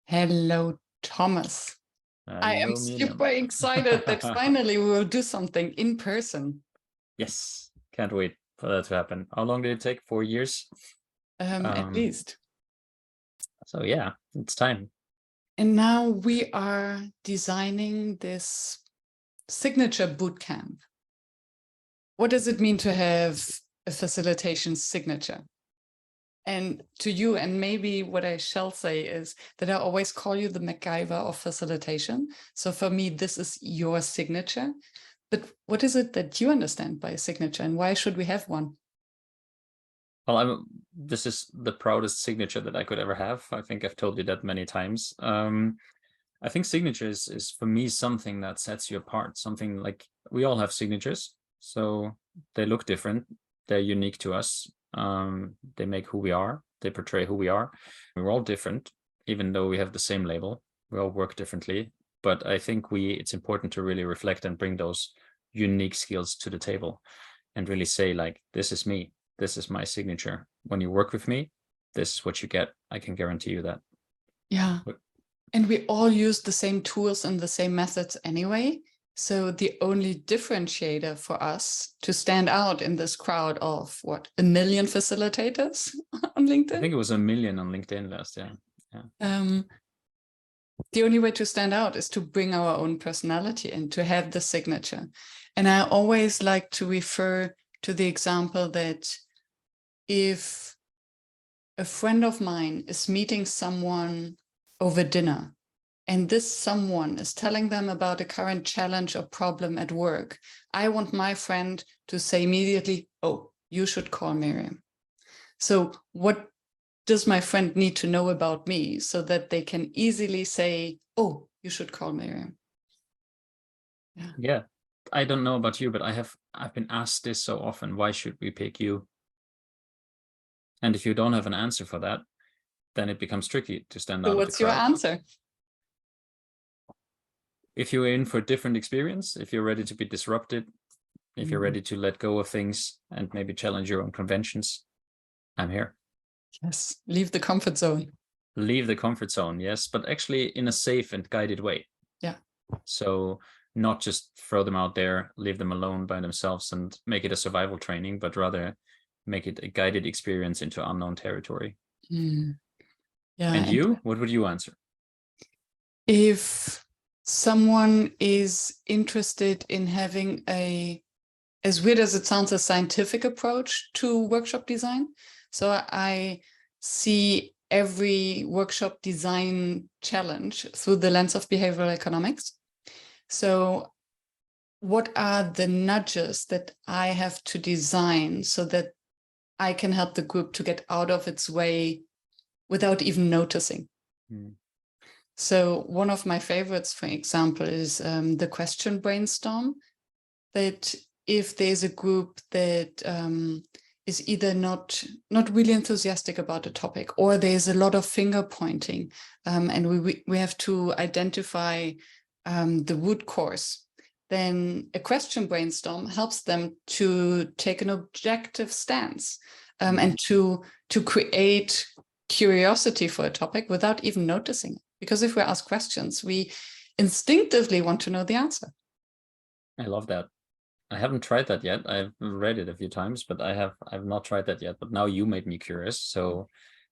Hello, Thomas. I am Myriam. super excited that finally we will do something in person. Yes, can't wait for that to happen. How long did it take? 4 years? At least. So yeah, it's time. And now we are designing this signature bootcamp. What does it mean to have a facilitation signature? And to you, and maybe what I shall say is that I always call you the MacGyver of facilitation. So for me, this is your signature. But what is it that you understand by a signature, and why should we have one? Well, this is the proudest signature that I could ever have. I think I've told you that many times. I think signatures is for me something that sets you apart. Something like we all have signatures, so they look different. They're unique to us. They make who we are. They portray who we are. We're all different, even though we have the same label. We all work differently. But I think it's important to really reflect and bring those unique skills to the table and really say, like, this is me. This is my signature. When you work with me, this is what you get. I can guarantee you that. Yeah. And we all use the same tools and the same methods anyway. So the only differentiator for us to stand out in this crowd of what, 1 million facilitators on LinkedIn? I think it was 1 million on LinkedIn last year. Yeah. The only way to stand out is to bring our own personality in, to have the signature. And I always like to refer to the example that if a friend of mine is meeting someone over dinner, and this someone is telling them about a current challenge or problem at work, I want my friend to say immediately, oh, you should call Myriam. So what does my friend need to know about me so that they can easily say, oh, you should call Myriam? Yeah. I don't know about you, but I've been asked this so often. Why should we pick you? And if you don't have an answer for that, then it becomes tricky to stand out. So what's your answer? If you're in for a different experience, if you're ready to be disrupted, if you're ready to let go of things and maybe challenge your own conventions, I'm here. Yes, leave the comfort zone. Leave the comfort zone, yes, but actually in a safe and guided way. Yeah. So not just throw them out there, leave them alone by themselves and make it a survival training, but rather make it a guided experience into unknown territory. Yeah. And you, what would you answer? If someone is interested in having as weird as it sounds, a scientific approach to workshop design. So I see every workshop design challenge through the lens of behavioral economics. So what are the nudges that I have to design so that I can help the group to get out of its way without even noticing? So one of my favorites, for example, is the question brainstorm, that if there's a group that is either not really enthusiastic about a topic, or there's a lot of finger pointing, and we have to identify the root cause, then a question brainstorm helps them to take an objective stance and to create curiosity for a topic without even noticing it. Because if we ask questions, we instinctively want to know the answer. I love that. I haven't tried that yet. I've read it a few times, but I've not tried that yet. But now you made me curious. So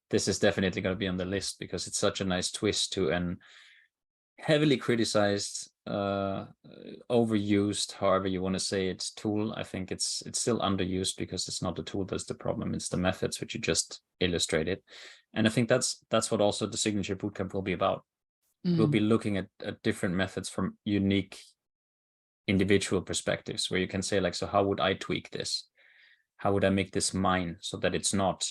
this is definitely going to be on the list because it's such a nice twist to an heavily criticized, overused, however you want to say it, tool. I think it's still underused because it's not the tool that's the problem. It's the methods which you just illustrated. And I think that's what also the Signature Bootcamp will be about. We'll be looking at different methods from unique individual perspectives where you can say, like, so how would I tweak this? How would I make this mine so that it's not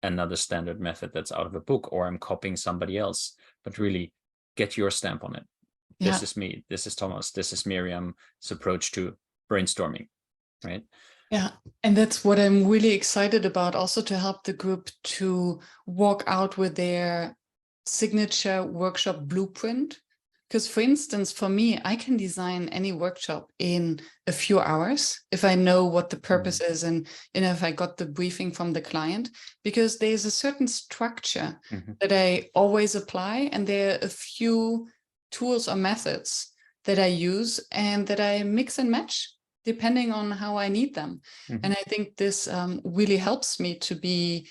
another standard method that's out of a book or I'm copying somebody else, but really get your stamp on it. Yeah. This is me. This is Thomas. This is Myriam's approach to brainstorming, right? Yeah, and that's what I'm really excited about, also to help the group to walk out with their signature workshop blueprint. Because for instance, for me, I can design any workshop in a few hours if I know what the purpose is and if I got the briefing from the client, because there's a certain structure that I always apply, and there are a few tools or methods that I use and that I mix and match depending on how I need them. And I think this really helps me to be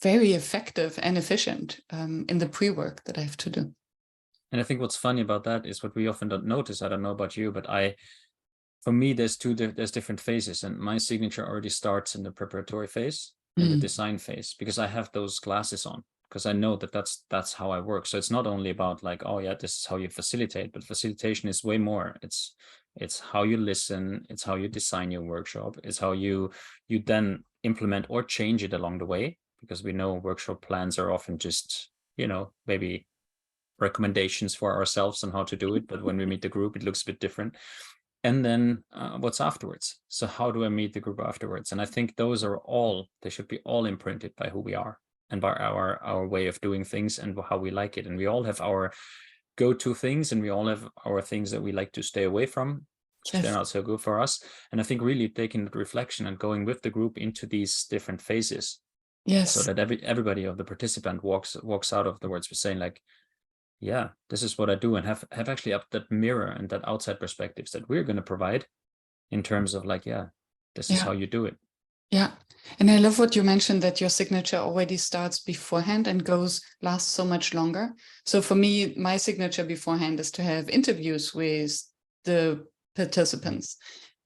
very effective and efficient in the pre-work that I have to do. And I think what's funny about that is what we often don't notice. I don't know about you, but for me, there's different phases, and my signature already starts in the preparatory phase and the design phase, because I have those glasses on, because I know that that's how I work. So it's not only about like, oh yeah, this is how you facilitate, but facilitation is way more. It's how you listen, it's how you design your workshop, it's how you then implement or change it along the way, because we know workshop plans are often just, maybe recommendations for ourselves on how to do it, but when we meet the group, it looks a bit different. And then what's afterwards? So how do I meet the group afterwards? And I think they should be all imprinted by who we are and by our way of doing things and how we like it. And we all have our go-to things, and we all have our things that we like to stay away from. Yes. They're not so good for us. And I think really taking the reflection and going with the group into these different phases. Yes. So that everybody of the participant walks out of the words with saying like, yeah, this is what I do, and have actually up that mirror and that outside perspectives that we're going to provide in terms of like, yeah, this is how you do it. Yeah. And I love what you mentioned, that your signature already starts beforehand and lasts so much longer. So for me, my signature beforehand is to have interviews with the participants.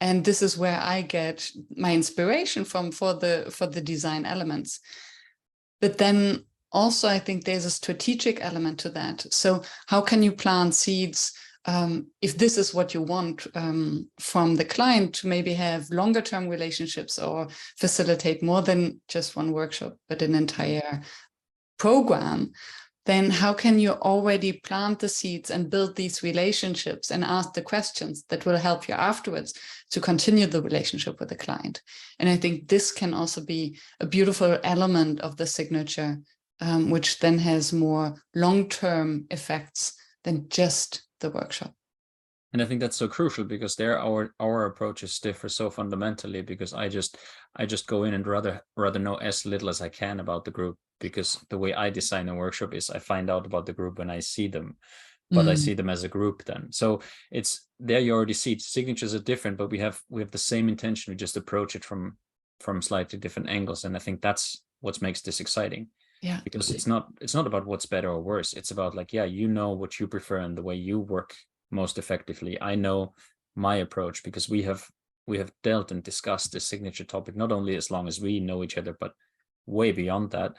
And this is where I get my inspiration from for the design elements. But then also, I think there's a strategic element to that. So how can you plant seeds if this is what you want from the client, to maybe have longer term relationships or facilitate more than just one workshop, but an entire program? Then how can you already plant the seeds and build these relationships and ask the questions that will help you afterwards to continue the relationship with the client? And I think this can also be a beautiful element of the signature, which then has more long-term effects than just the workshop. And I think that's so crucial, because there our approaches differ so fundamentally, because I just go in and rather know as little as I can about the group, because the way I design a workshop is I find out about the group when I see them, but I see them as a group then. So it's there, you already see signatures are different, but we have the same intention. We just approach it from slightly different angles. And I think that's what makes this exciting. Yeah, because it's not about what's better or worse. It's about like, yeah, you know what you prefer and the way you work most effectively. I know my approach, because we have dealt and discussed this signature topic not only as long as we know each other, but way beyond that.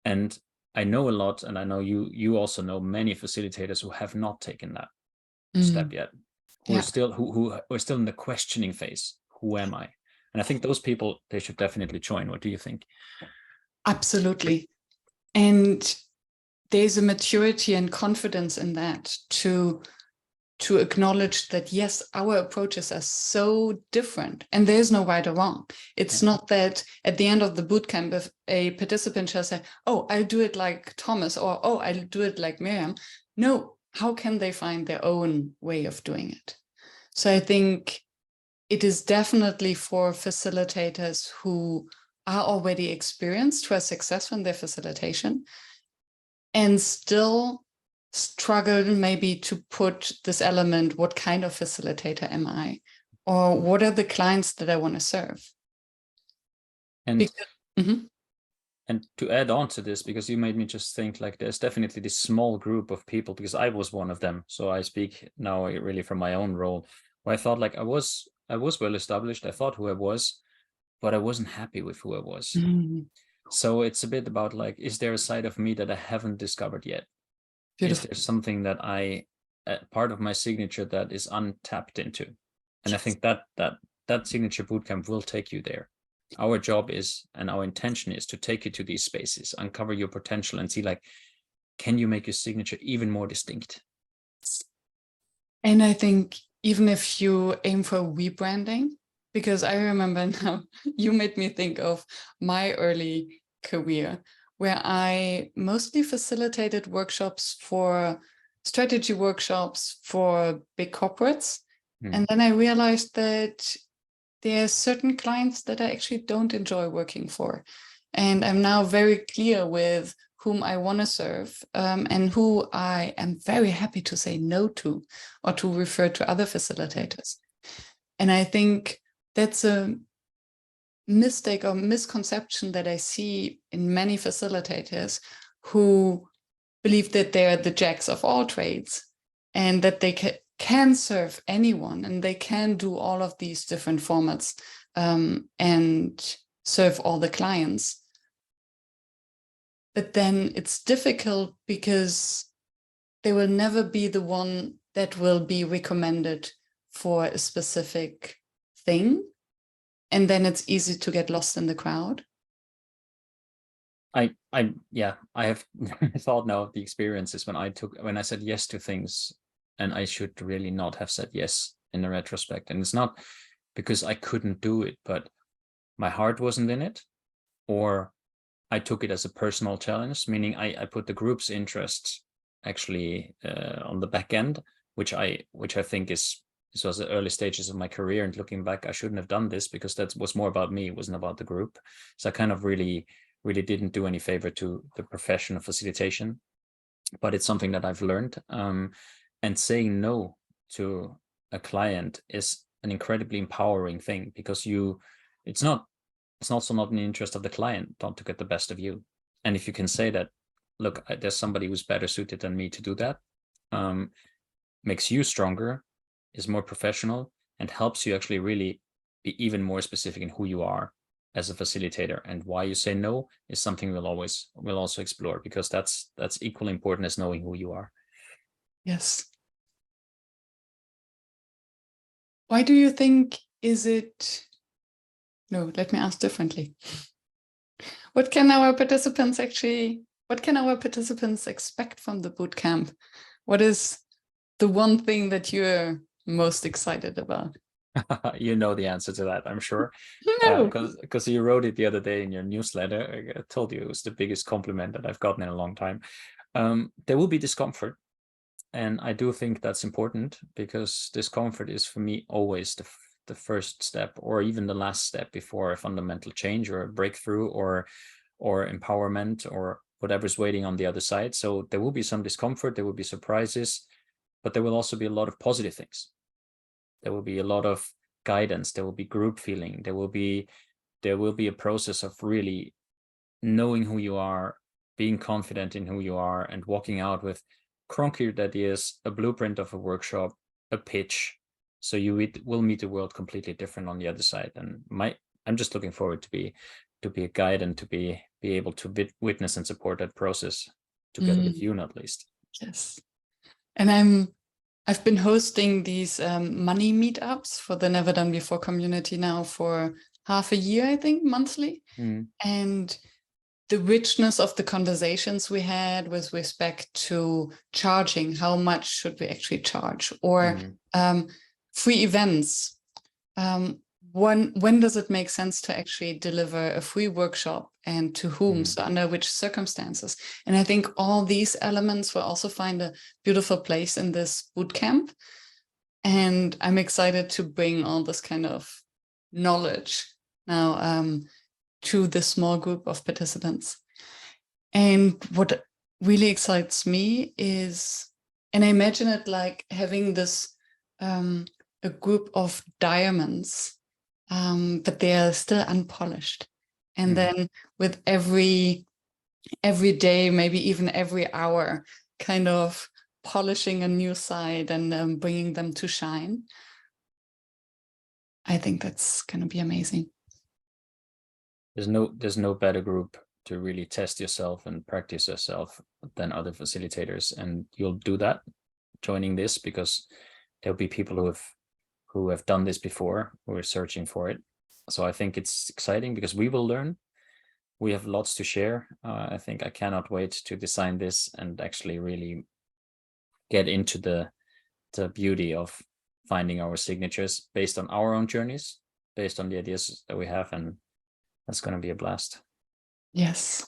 And I know a lot, and I know you also know many facilitators who have not taken that step yet, who are still in the questioning phase. Who am I? And I think those people, they should definitely join. What do you think? Absolutely. And there's a maturity and confidence in that to acknowledge that, yes, our approaches are so different and there's no right or wrong. It's not that at the end of the bootcamp, if a participant shall say, oh, I'll do it like Thomas, or, oh, I'll do it like Myriam. No, how can they find their own way of doing it? So I think it is definitely for facilitators who are already experienced, who are successful in their facilitation, and still struggle maybe to put this element, what kind of facilitator am I? Or what are the clients that I want to serve? And and to add on to this, because you made me just think, like, there's definitely this small group of people, because I was one of them. So I speak now really from my own role, where I thought like I was well established. I thought who I was, but I wasn't happy with who I was. So it's a bit about like, is there a side of me that I haven't discovered yet? Beautiful. Is there something that part of my signature that is untapped into? And I think that signature bootcamp will take you there. Our job is, and our intention is, to take you to these spaces, uncover your potential, and see like, can you make your signature even more distinct? And I think even if you aim for rebranding, because I remember now, you made me think of my early career, where I mostly facilitated workshops for strategy workshops for big corporates. Mm. And then I realized that there are certain clients that I actually don't enjoy working for. And I'm now very clear with whom I want to serve, and who I am very happy to say no to, or to refer to other facilitators. And I think that's a mistake or misconception that I see in many facilitators who believe that they're the jacks of all trades and that they can serve anyone and they can do all of these different formats, and serve all the clients. But then it's difficult because they will never be the one that will be recommended for a specific thing. And then it's easy to get lost in the crowd. I have thought now of the experiences when I said yes to things, and I should really not have said yes in the retrospect. And it's not because I couldn't do it, but my heart wasn't in it, or I took it as a personal challenge, meaning I put the group's interests actually on the back end, which I think this was the early stages of my career, and looking back, I shouldn't have done this because that was more about me, it wasn't about the group. So I kind of really didn't do any favor to the profession of facilitation, but it's something that I've learned. And saying no to a client is an incredibly empowering thing, because it's also not in the interest of the client not to get the best of you. And if you can say that, look, there's somebody who's better suited than me to do that, makes you stronger, is more professional, and helps you actually really be even more specific in who you are as a facilitator. And why you say no is something we'll also explore, because that's equally important as knowing who you are. Yes. Why do you think no, let me ask differently. What can our participants expect from the bootcamp? What is the one thing that you're most excited about? You know the answer to that, I'm sure. No. Because you wrote it the other day in your newsletter. I told you it was the biggest compliment that I've gotten in a long time. There will be discomfort. And I do think that's important, because discomfort is for me always the first step, or even the last step before a fundamental change or a breakthrough or empowerment or whatever's waiting on the other side. So there will be some discomfort, there will be surprises, but there will also be a lot of positive things. There will be a lot of guidance, there will be group feeling, there will be a process of really knowing who you are, being confident in who you are, and walking out with concrete ideas, a blueprint of a workshop, a pitch. So you will meet the world completely different on the other side. And I'm just looking forward to be a guide and to be able to witness and support that process together with you, not least. Yes. And I've been hosting these money meetups for the Never Done Before community now for half a year, I think, monthly. And the richness of the conversations we had with respect to charging, how much should we actually charge, or free events. When does it make sense to actually deliver a free workshop, and to whom, so under which circumstances? And I think all these elements will also find a beautiful place in this bootcamp. And I'm excited to bring all this kind of knowledge now to the small group of participants. And what really excites me is, and I imagine it like having this, a group of diamonds, but they are still unpolished. And then with every day, maybe even every hour, kind of polishing a new side and bringing them to shine. I think that's going to be amazing. There's no better group to really test yourself and practice yourself than other facilitators, and you'll do that joining this, because there'll be people who have done this before, who are searching for it. So I think it's exciting because we will learn. We have lots to share. I think I cannot wait to design this and actually really get into the beauty of finding our signatures based on our own journeys, based on the ideas that we have, and that's going to be a blast. Yes.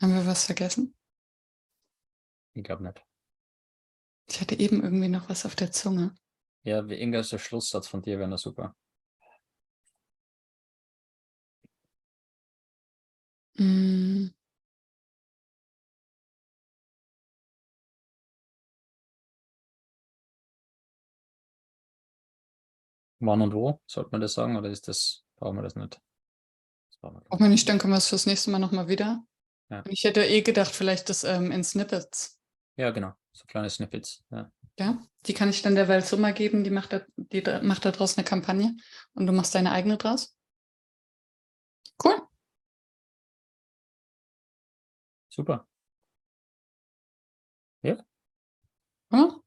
Haben wir was vergessen? Ich glaube nicht. Ich hatte eben irgendwie noch was auf der Zunge. Ja, wie irgendein so Schlusssatz von dir wäre super. Mm. Wann und wo? Sollte man das sagen oder brauchen wir das nicht? Das brauchen wir, Auch glaub wenn nicht, dann können wir es fürs nächste Mal nochmal wieder. Ja. Ich hätte gedacht, vielleicht das in Snippets. Ja, genau. So kleine Snippets. Ja. Ja, die kann ich dann der Welt so mal geben, die macht da draus eine Kampagne und du machst deine eigene draus. Cool. Super. Ja. Ja.